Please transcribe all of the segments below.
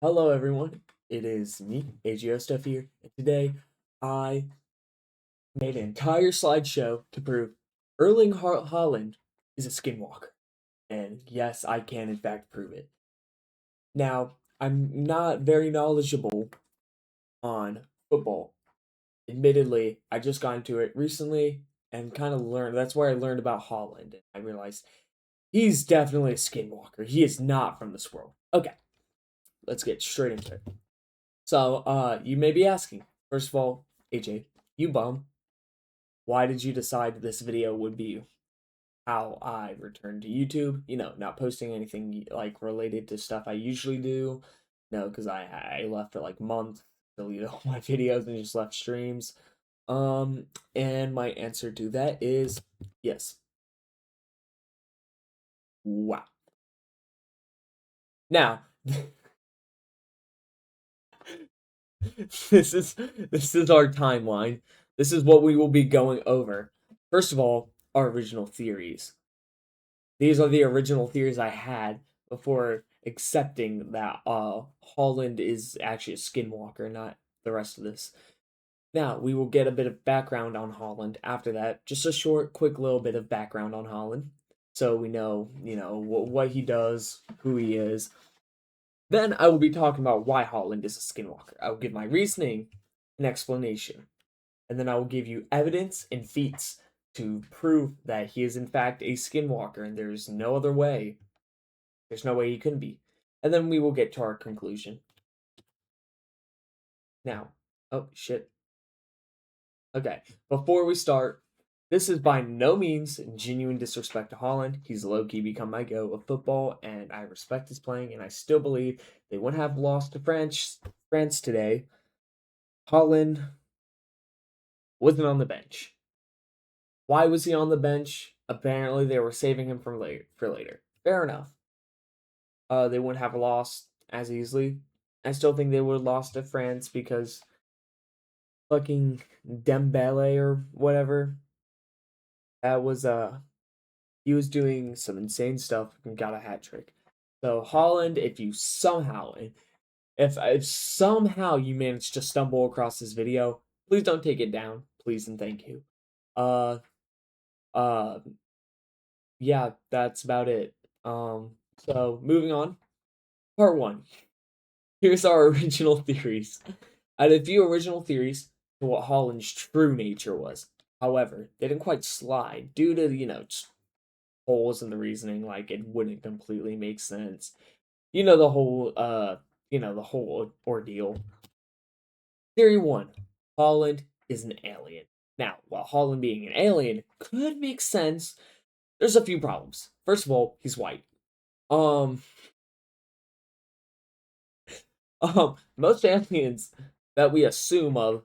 Hello, everyone. It is me, AGO Stuff here, and today I made an entire slideshow to prove Erling Haaland is a skinwalker. And yes, I can in fact prove it. Now, I'm not very knowledgeable on football. Admittedly, I just got into it recently and kind of learned. That's where I learned about Haaland, and I realized he's definitely a skinwalker. He is not from this world. Okay, let's get straight into it. So, you may be asking, first of all, AJ, you bum, why did you decide this video would be how I returned to YouTube? Not posting anything like related to stuff I usually do. No, because I left for like months, deleted all my videos and just left streams. And my answer to that is yes. Wow. Now, this is our timeline. This is what we will be going over. First of all, our original theories. These are the original theories I had before accepting that Haaland is actually a skinwalker, not the rest of this. Now, we will get a bit of background on Haaland after that. Just a short, quick little bit of background on Haaland. So we know, what he does, who he is. Then I will be talking about why Haaland is a skinwalker. I will give my reasoning and explanation. And then I will give you evidence and feats to prove that he is in fact a skinwalker and there's no other way. There's no way he couldn't be. And then we will get to our conclusion. Now, oh shit. Okay, before we start, this is by no means genuine disrespect to Haaland. He's low-key become my go of football, and I respect his playing, and I still believe they wouldn't have lost to France today. Haaland wasn't on the bench. Why was he on the bench? Apparently, they were saving him for later. Fair enough. They wouldn't have lost as easily. I still think they would have lost to France because fucking Dembele or whatever. That was he was doing some insane stuff and got a hat trick. So Haaland, if somehow you manage to stumble across this video, please don't take it down, please and thank you. Uh, uh, yeah, that's about it. So moving on, part one. Here's our original theories. I had a few original theories to what Haaland's true nature was. However, they didn't quite slide due to, just holes in the reasoning, like it wouldn't completely make sense. The whole ordeal. Theory 1. Haaland is an alien. Now, while Haaland being an alien could make sense, there's a few problems. First of all, he's white. Um, most aliens that we assume of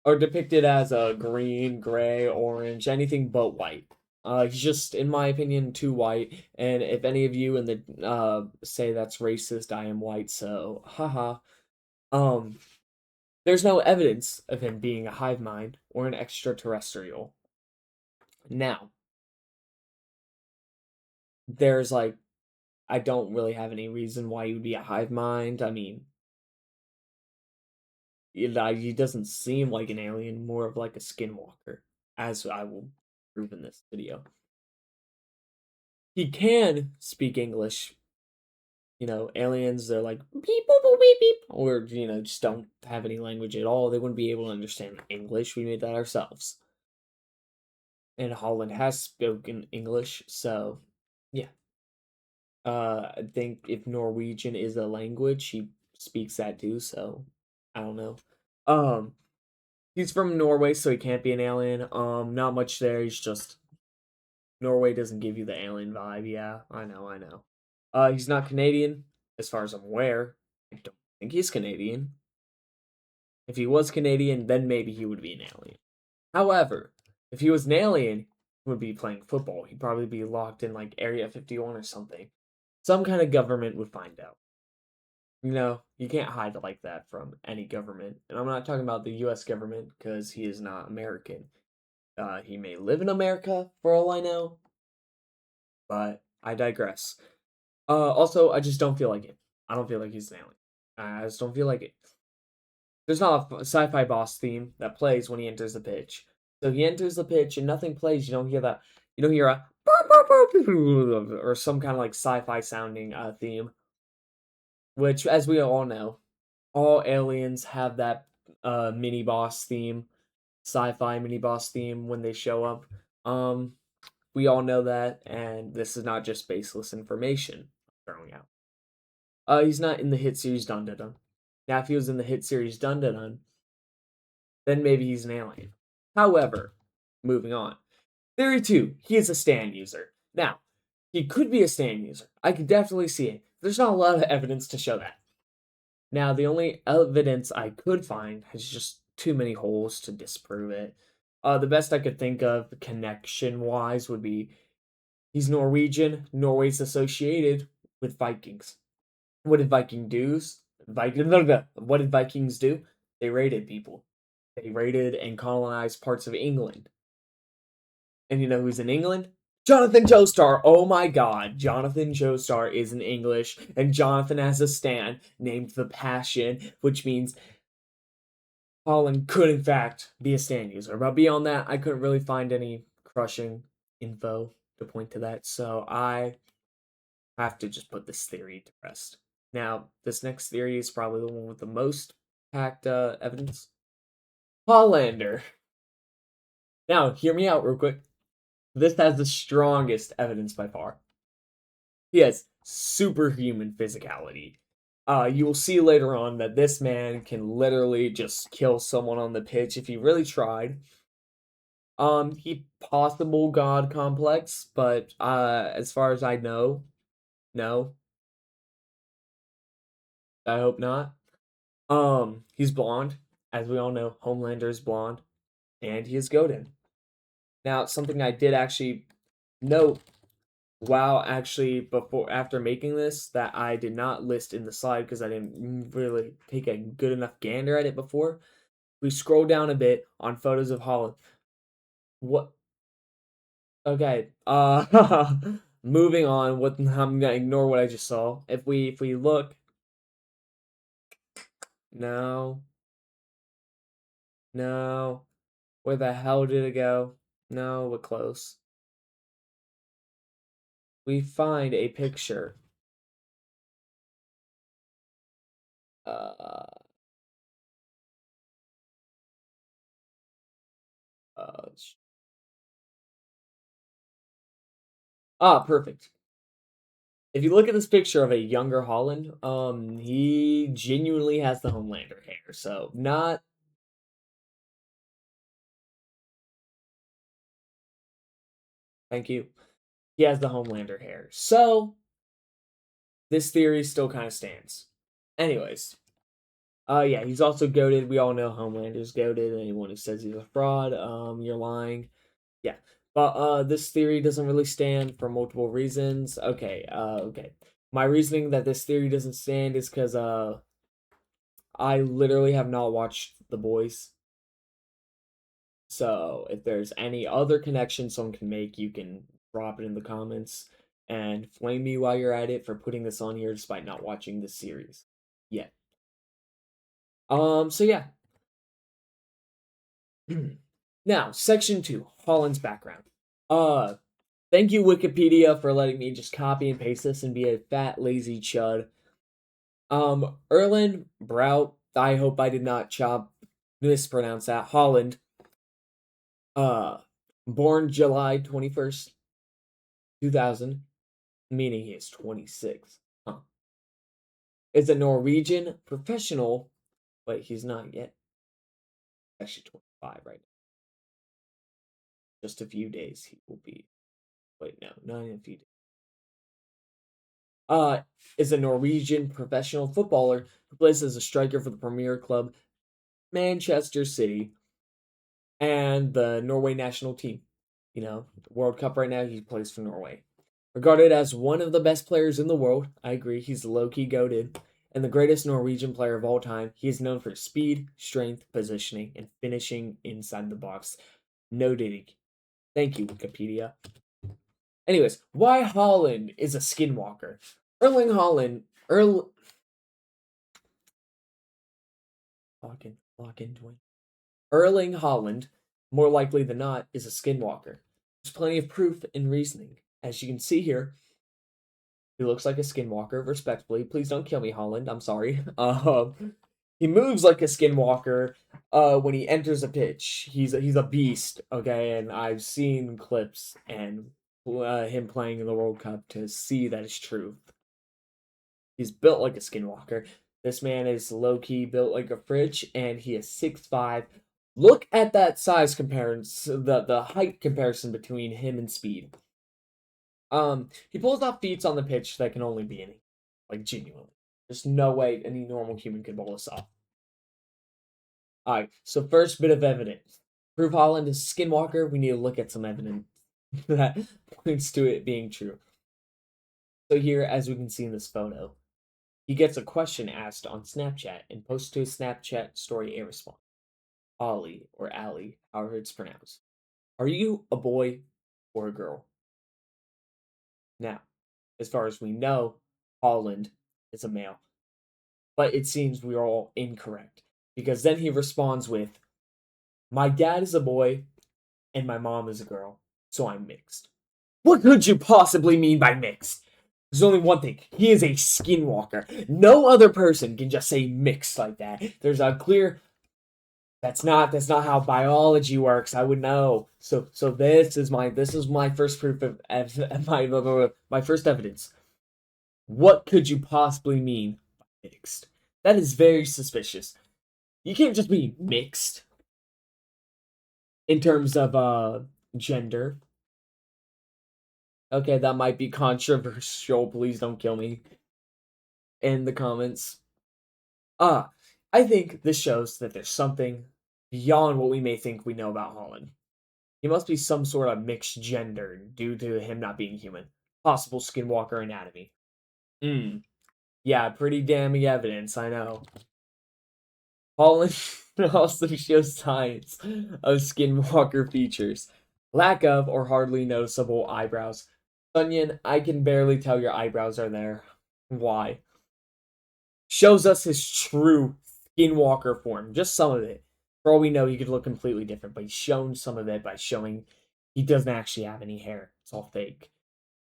are depicted as a green, gray, orange, anything but white. He's just, in my opinion, too white. And if any of you in the say that's racist, I am white, so haha. Um, there's no evidence of him being a hive mind or an extraterrestrial. Now, there's like, I don't really have any reason why he would be a hive mind. I mean, he doesn't seem like an alien, more of like a skinwalker, as I will prove in this video. He can speak English. Aliens, they're like beep boop boop beep beep, or just don't have any language at all. They wouldn't be able to understand English. We made that ourselves. And Haaland has spoken English, so yeah. I think if Norwegian is a language, he speaks that too, so I don't know. Um, he's from Norway, so he can't be an alien. Not much there. He's just Norway doesn't give you the alien vibe. Yeah, I know, I know. He's not Canadian, as far as I'm aware. I don't think he's Canadian. If he was Canadian, then maybe he would be an alien. However, if he was an alien, he would be playing football. He'd probably be locked in like Area 51 or something. Some kind of government would find out. You can't hide like that from any government. And I'm not talking about the US government because he is not American. He may live in America for all I know, but I digress. Also, I just don't feel like it. I don't feel like he's an alien. I just don't feel like it. There's not a sci-fi boss theme that plays when he enters the pitch. So he enters the pitch and nothing plays. You don't hear that. You don't hear a or some kind of like sci-fi sounding theme. Which, as we all know, all aliens have that mini boss theme, sci-fi mini boss theme when they show up. Um, we all know that, and this is not just baseless information I'm throwing out. He's not in the hit series Dun Dun Dun. Now, if he was in the hit series Dun Dun Dun, then maybe he's an alien. However, moving on. Theory 2, he is a stand user. Now, he could be a stand user. I could definitely see it. There's not a lot of evidence to show that. Now, the only evidence I could find has just too many holes to disprove it. The best I could think of connection wise would be he's Norwegian. Norway's associated with Vikings. What did Viking do's? What did Vikings do? They raided people. They raided and colonized parts of England. And you know who's in England? Jonathan Joestar. Oh my god. Jonathan Joestar is in English. And Jonathan has a stan named The Passion, which means Haaland could in fact be a stand user. But beyond that, I couldn't really find any crushing info to point to that. So I have to just put this theory to rest. Now, this next theory is probably the one with the most packed evidence. Hollander. Now, hear me out real quick. This has the strongest evidence by far. He has superhuman physicality. You will see later on that this man can literally just kill someone on the pitch if he really tried. He possible god complex, but as far as I know, no. I hope not. He's blonde, as we all know. Homelander is blonde, and he is goated. Now, something I did actually note while actually before after making this that I did not list in the slide because I didn't really take a good enough gander at it before. We scroll down a bit on photos of Haaland. What? Okay. Moving on. What? I'm gonna ignore what I just saw. If we look, no, no. Where the hell did it go? No, we're close. We find a picture. Uh, uh, perfect. If you look at this picture of a younger Holland, he genuinely has the Homelander hair. So not thank you. He has the Homelander hair. So this theory still kind of stands. Anyways, yeah, he's also goaded. We all know Homelander's goaded. Anyone who says he's a fraud, you're lying. Yeah. But this theory doesn't really stand for multiple reasons. Okay. My reasoning that this theory doesn't stand is because I literally have not watched The Boys. So if there's any other connection someone can make, you can drop it in the comments and flame me while you're at it for putting this on here despite not watching this series yet. So yeah. Now, section 2, Holland's background. Thank you Wikipedia for letting me just copy and paste this and be a fat lazy chud. Erlen Brout, I hope I did not mispronounce that. Holland. Born July 21st, 2000, meaning he is 26. Huh. Is a Norwegian professional, but he's not yet. Actually 25 right now. Just a few days he will be. Wait, no, not in a few days. Is a Norwegian professional footballer who plays as a striker for the Premier Club Manchester City and the Norway national team. You know, World Cup right now, he plays for Norway. Regarded as one of the best players in the world, I agree, he's low-key goated, and the greatest Norwegian player of all time. He is known for speed, strength, positioning, and finishing inside the box. No diddy. Thank you, Wikipedia. Anyways, why Haaland is a skinwalker? Erling Haaland, Lock into it. Erling Haaland, more likely than not, is a skinwalker. There's plenty of proof and reasoning. As you can see here, he looks like a skinwalker, respectfully. Please don't kill me, Haaland. I'm sorry. He moves like a skinwalker when he enters a pitch. He's a beast, okay? And I've seen clips and him playing in the World Cup to see that it's true. He's built like a skinwalker. This man is low-key built like a fridge, and he is 6'5". Look at that size comparison, the height comparison between him and Speed. He pulls off feats on the pitch that can only be any, like genuinely. There's no way any normal human could pull this off. Alright, so first bit of evidence. Prove Haaland is skinwalker, we need to look at some evidence that points to it being true. So here, as we can see in this photo, he gets a question asked on Snapchat and posts to his Snapchat story a response. Ollie, or Ali, however it's pronounced. Are you a boy or a girl? Now, as far as we know, Haaland is a male. But it seems we are all incorrect. Because then he responds with, my dad is a boy and my mom is a girl, so I'm mixed. What could you possibly mean by mixed? There's only one thing. He is a skinwalker. No other person can just say mixed like that. There's a clear... That's not how biology works. I would know. So this is my first proof of my first evidence. What could you possibly mean by mixed? That is very suspicious. You can't just be mixed in terms of gender. Okay, that might be controversial. Please don't kill me in the comments. I think this shows that there's something beyond what we may think we know about Haaland. He must be some sort of mixed gender due to him not being human. Possible skinwalker anatomy. Yeah, pretty damning evidence, I know. Haaland also shows signs of skinwalker features. Lack of or hardly noticeable eyebrows. Onion, I can barely tell your eyebrows are there. Why? Shows us his true skinwalker form. Just some of it. For all we know, he could look completely different, but he's shown some of it by showing he doesn't actually have any hair. It's all fake.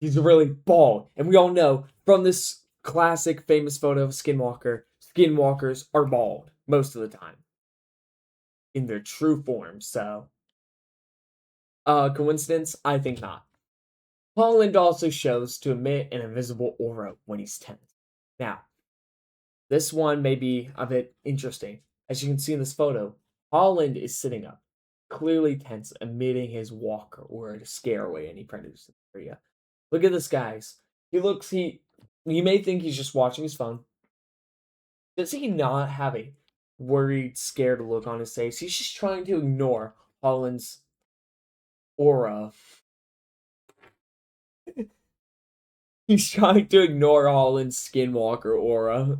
He's really bald. And we all know from this classic famous photo of Skinwalker, skinwalkers are bald most of the time. In their true form, so. Coincidence? I think not. Haaland also shows to emit an invisible aura when he's tense. Now, this one may be a bit interesting. As you can see in this photo, Haaland is sitting up, clearly tense, emitting his walker aura to scare away any predators in the area. Look at this, guys. You may think he's just watching his phone. Does he not have a worried, scared look on his face? He's just trying to ignore Haaland's aura. He's trying to ignore Haaland's skinwalker aura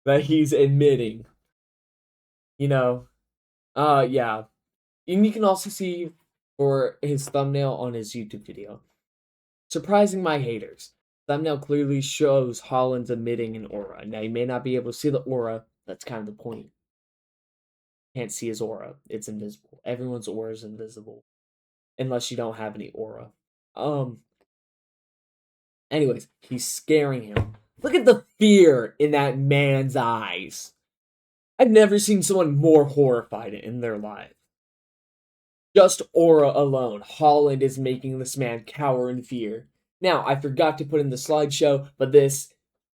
that he's emitting. Yeah. And you can also see for his thumbnail on his YouTube video. Surprising my haters. Thumbnail clearly shows Haaland's emitting an aura. Now, you may not be able to see the aura. That's kind of the point. Can't see his aura. It's invisible. Everyone's aura is invisible. Unless you don't have any aura. Anyways, he's scaring him. Look at the fear in that man's eyes. I've never seen someone more horrified in their life. Just aura alone, Haaland is making this man cower in fear. Now, I forgot to put in the slideshow, but this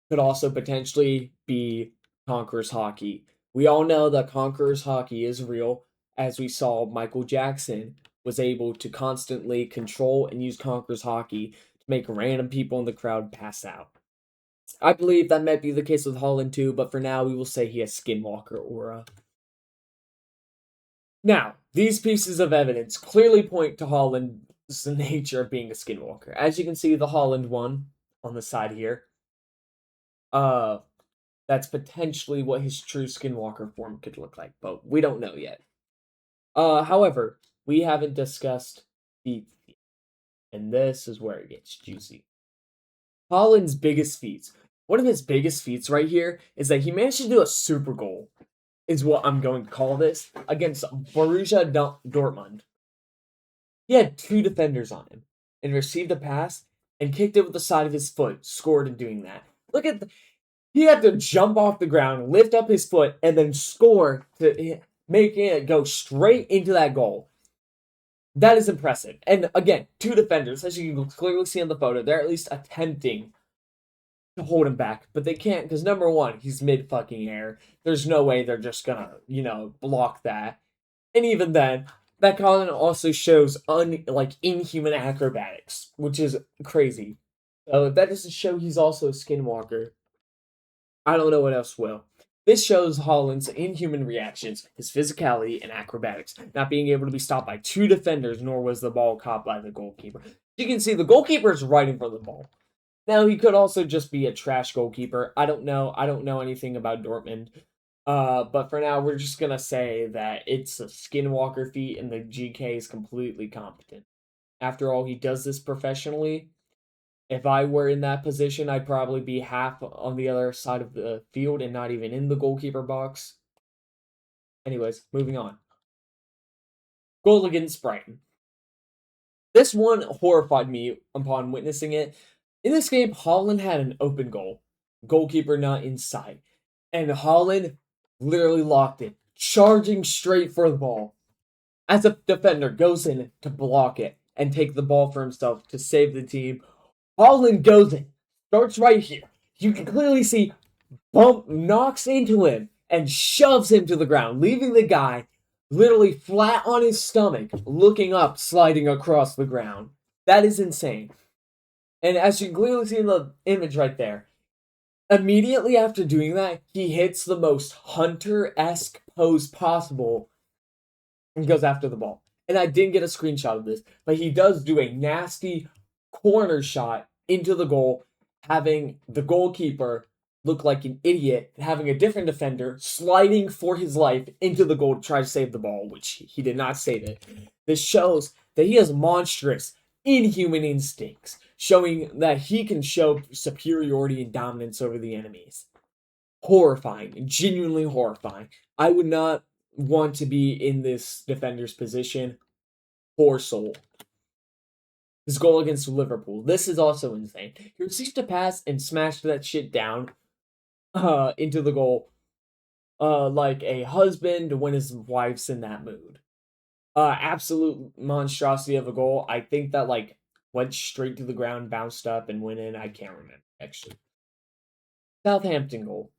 could also potentially be Conqueror's Hockey. We all know that Conqueror's Hockey is real, as we saw Michael Jackson was able to constantly control and use Conqueror's Hockey to make random people in the crowd pass out. I believe that might be the case with Haaland too, but for now we will say he has Skinwalker aura. Now, these pieces of evidence clearly point to Haaland's nature of being a skinwalker. As you can see, the Haaland one on the side here. That's potentially what his true skinwalker form could look like, but we don't know yet. However, we haven't discussed feats, and this is where it gets juicy. Haaland's biggest feats. one of his biggest feats right here is that he managed to do a super goal, is what I'm going to call this, against Borussia Dortmund. He had two defenders on him and received a pass and kicked it with the side of his foot, scored in doing that. Look at he had to jump off the ground, lift up his foot, and then score to make it go straight into that goal. That is impressive. And again, two defenders, as you can clearly see in the photo, they're at least attempting to hold him back, but they can't because number one, he's mid fucking air. There's no way they're just gonna, block that. And even then, that comment also shows inhuman acrobatics, which is crazy. So if that doesn't show he's also a skinwalker, I don't know what else will. This shows Haaland's inhuman reactions, his physicality, and acrobatics, not being able to be stopped by two defenders, nor was the ball caught by the goalkeeper. You can see the goalkeeper is right in front of the ball. Now, he could also just be a trash goalkeeper. I don't know. I don't know anything about Dortmund. But for now, we're just going to say that it's a skinwalker feat and the GK is completely competent. After all, he does this professionally. If I were in that position, I'd probably be half on the other side of the field and not even in the goalkeeper box. Anyways, moving on. Goal against Brighton. This one horrified me upon witnessing it. In this game, Haaland had an open goal. Goalkeeper not in sight. And Haaland literally locked it, charging straight for the ball. As a defender goes in to block it and take the ball for himself to save the team, Haaland goes in, starts right here. You can clearly see knocks into him and shoves him to the ground, leaving the guy literally flat on his stomach, looking up, sliding across the ground. That is insane. And as you can clearly see in the image right there, immediately after doing that, he hits the most Hunter-esque pose possible and goes after the ball. And I didn't get a screenshot of this, but he does do a nasty corner shot into the goal, having the goalkeeper look like an idiot, having a different defender sliding for his life into the goal to try to save the ball, which he did not save it. This shows that he has monstrous, inhuman instincts, showing that he can show superiority and dominance over the enemies. Horrifying, genuinely horrifying. I would not want to be in this defender's position. Poor soul. His goal against Liverpool. This is also insane. He received a pass and smashed that shit down into the goal like a husband when his wife's in that mood. Absolute monstrosity of a goal. I think that went straight to the ground, bounced up, and went in. I can't remember, actually. Southampton goal.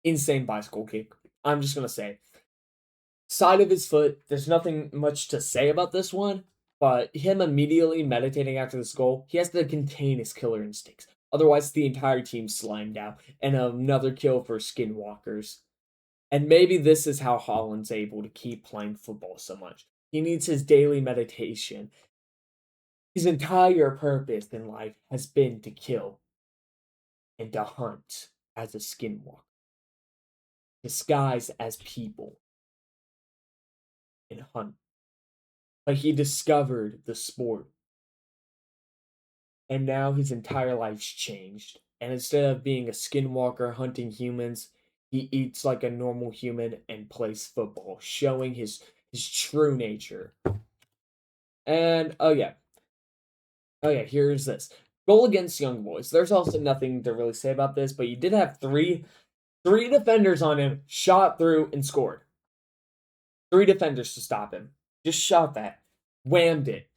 Insane bicycle kick. I'm just going to say. Side of his foot. There's nothing much to say about this one. But him immediately meditating after this goal, he has to contain his killer instincts. Otherwise, the entire team's slimed out. And another kill for skinwalkers. And maybe this is how Haaland's able to keep playing football so much. He needs his daily meditation. His entire purpose in life has been to kill and to hunt as a skinwalker, disguised as people, and hunt. But he discovered the sport, and now his entire life's changed. And instead of being a skinwalker hunting humans, he eats like a normal human and plays football, showing his true nature. And here's this. Goal against Young Boys. There's also nothing to really say about this, but you did have three defenders on him, shot through and scored. 3 defenders to stop him. Just shot that. Whammed it.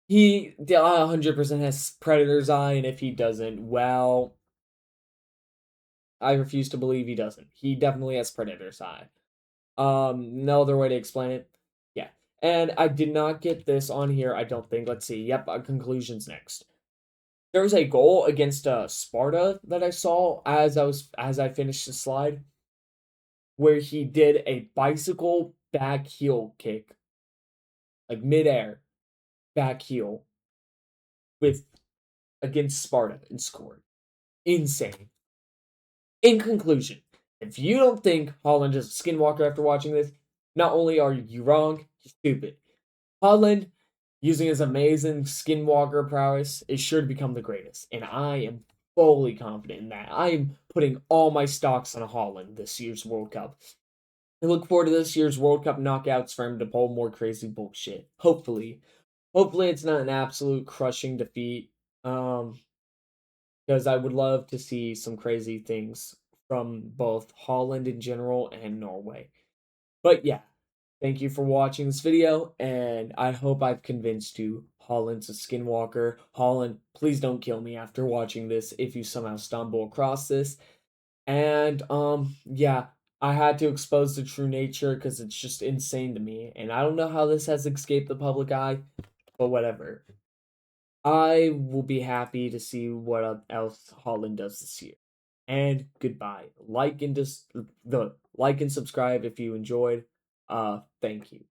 He 100% has Predator's Eye, and if he doesn't, well, I refuse to believe he doesn't. He definitely has Predator's Eye. No other way to explain it. Yeah. And I did not get this on here, I don't think. Let's see. Yep, conclusions next. There was a goal against Sparta that I saw as I finished the slide, where he did a bicycle back heel kick, like midair back heel, against Sparta and scored. Insane. In conclusion, if you don't think Haaland is a skinwalker after watching this, not only are you wrong, you're stupid. Haaland, using his amazing skinwalker prowess, is sure to become the greatest, and I am fully confident in that. I'm putting all my stocks on Haaland this year's World Cup. I look forward to this year's World Cup knockouts for him to pull more crazy bullshit. Hopefully. Hopefully it's not an absolute crushing defeat. Because I would love to see some crazy things from both Holland in general and Norway. But yeah, thank you for watching this video, and I hope I've convinced you Holland's a skinwalker. Holland, please don't kill me after watching this if you somehow stumble across this. And yeah, I had to expose the true nature because it's just insane to me, and I don't know how this has escaped the public eye, but whatever. I will be happy to see what else Holland does this year. And goodbye. Like and subscribe if you enjoyed. Thank you.